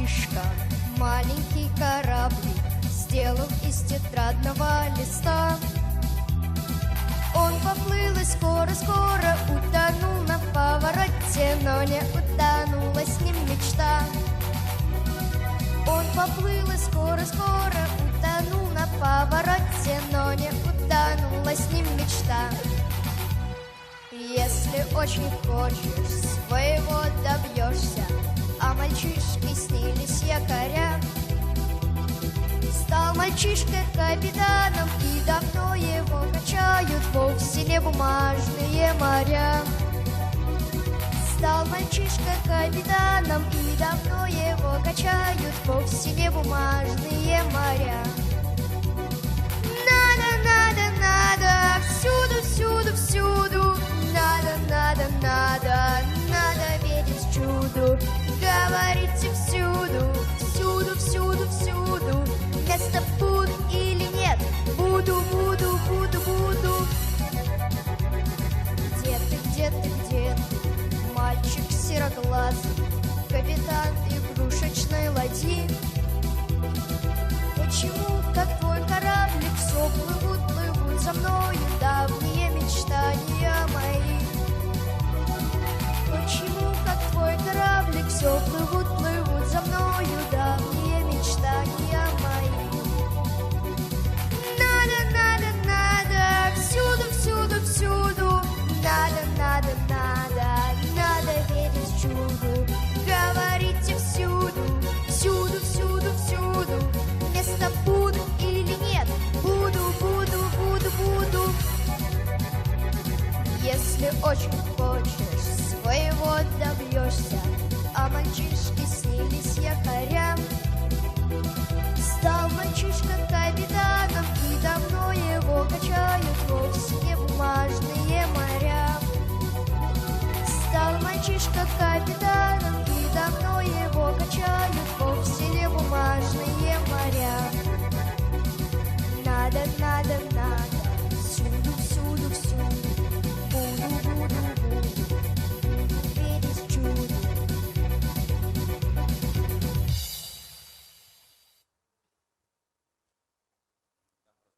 мальчишка, маленький кораблик сделал из тетрадного листа. Он поплыл и скоро-скоро утонул на повороте, но не утонула с ним мечта. Он поплыл и скоро-скоро утонул на повороте, но не утонула с ним мечта. Если очень хочешь, своего добьешься, а мальчишке снились якоря. Стал мальчишка капитаном, и давно его качают вовсе не бумажные моря. Стал мальчишка капитаном, и давно его качают вовсе не бумажные моря. Надо, надо, надо, всюду, всюду, всюду. Надо, надо, надо, надо верить чуду. Говорите всюду, всюду, всюду, всюду. Вместо буду или нет, буду, буду, буду, буду. Где ты, мальчик сероглазый, капитан игрушечной ладьи? Почему, как твой кораблик, все плывут, плывут за мною давние мечтания мои? Почему, как твой кораблик, все плывут, плывут за мною давние мечтания мои? Надо, надо, надо, всюду, всюду, всюду. Надо, надо, надо, надо верить в чуду. Говорите всюду, всюду, всюду, всюду. Вместо буду или нет, буду, буду, буду, буду. Если очень хочешь, своего добьешься, а мальчишке снились якоря. Стал мальчишка капитаном, и давно его качают вовсе не бумажные моря. Стал мальчишка капитаном, и давно его качают